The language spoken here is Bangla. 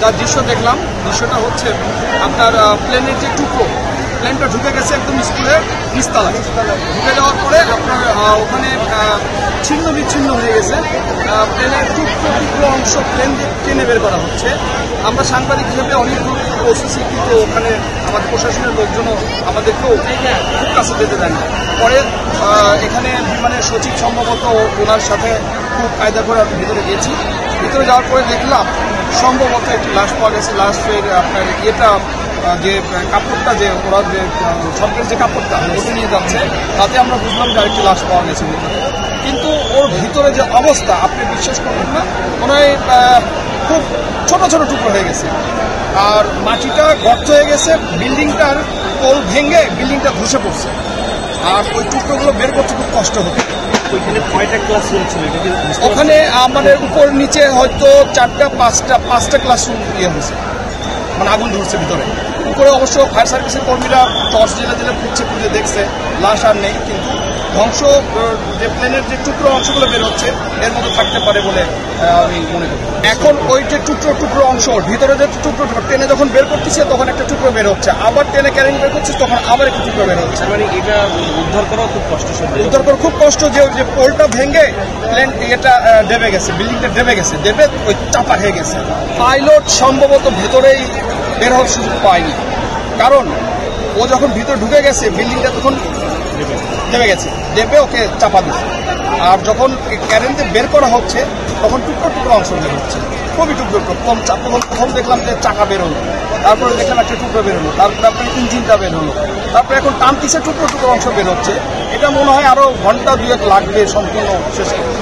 যা দৃশ্য দেখলাম, দৃশ্যটা হচ্ছে আপনার প্লেনের যে টুকরো, প্লেনটা ঢুকে গেছে একদম স্কুলের নিচতলায়। ঢুকে যাওয়ার পরে আপনার ওখানে ছিন্ন বিচ্ছিন্ন হয়ে গেছে। প্লেনের টুকরো অংশ প্লেন টেনে বের করা হচ্ছে। আমরা সাংবাদিক হিসেবে অনেক দূর পৌঁছেছি, কিন্তু ওখানে আমাদের প্রশাসনের লোকজনও আমাদেরকেও খুব কাছে যেতে দেন না। পরে এখানে বিমানের সচিব সম্ভবত ওনার সাথে খুব কায়দা করে আমি ভিতরে গেছি। ভিতরে যাওয়ার পরে দেখলাম সম্ভবত একটি লাশ পাওয়া গেছে। লাশের আপনার যে কাপড়টা, যে ওরা যে সরকারের যে কাপড়টা ওটা নিয়ে যাচ্ছে, তাতে আমরা বুঝলাম যে আরেকটি লাশ পাওয়া গেছে ভিতরে। কিন্তু ওর ভিতরে যে অবস্থা আপনি বিশ্বাস করবেন না, মনে হয় খুব ছোট ছোট টুকরো হয়ে গেছে। আর মাটিটা গর্ত হয়ে গেছে, বিল্ডিংটার পোল ভেঙে বিল্ডিংটা ধসে পড়ছে। আর ওই টুকরোগুলো বের করতে খুব কষ্ট হতো। ওইখানে কয়টা ক্লাসরুম ছিল? ওখানে আমাদের উপর নিচে হয়তো 4টা 5টা ক্লাসরুম ইয়ে হয়েছে, মানে আগুন ধরছে ভিতরে। উপরে অবশ্য ফায়ার সার্ভিসের কর্মীরা টর্চ জেলে খুঁজে দেখছে, লাশ আর নেই। কিন্তু ধ্বংস যে প্লেনের যে টুকরো অংশগুলো বের হচ্ছে এর মধ্যে থাকতে পারে বলে আমি মনে করি। এখন ওই যে টুকরো অংশ ভিতরে যে টুকরো টেনে যখন বের করতেছে তখন একটা টুকরো বের হচ্ছে, আবার টেনে ক্যারিং বের করছিস তখন আবার একটা টুকরো বের হচ্ছে। মানে এটা উদ্ধার করা খুব কষ্ট। উদ্ধার করা খুব কষ্ট। যে পোলটা ভেঙে প্লেন এটা ডেবে গেছে, বিল্ডিংটা ডেবে গেছে, ডেবে ওই চাপা হয়ে গেছে। পাইলট সম্ভবত ভেতরেই বের হওয়ার সুযোগ পায়নি, কারণ ও যখন ভিতরে ঢুকে গেছে বিল্ডিংটা তখন ডেবে গেছে, ডেবে ওকে চাপা দিচ্ছে। আর যখন ক্যারেন্টে বের করা হচ্ছে তখন টুকরো অংশ বের হচ্ছে, খুবই টুকরো। প্রথম দেখলাম যে চাকা বের হলো, তারপরে দেখলাম একটা টুকরো বের হলো, তারপরে ইঞ্জিনটা বের হলো, তারপরে এখন টানতিছে টুকরো অংশ বের হচ্ছে। এটা মনে হয় আরো ঘন্টা 2-1 লাগবে সম্পূর্ণ শেষ করতে।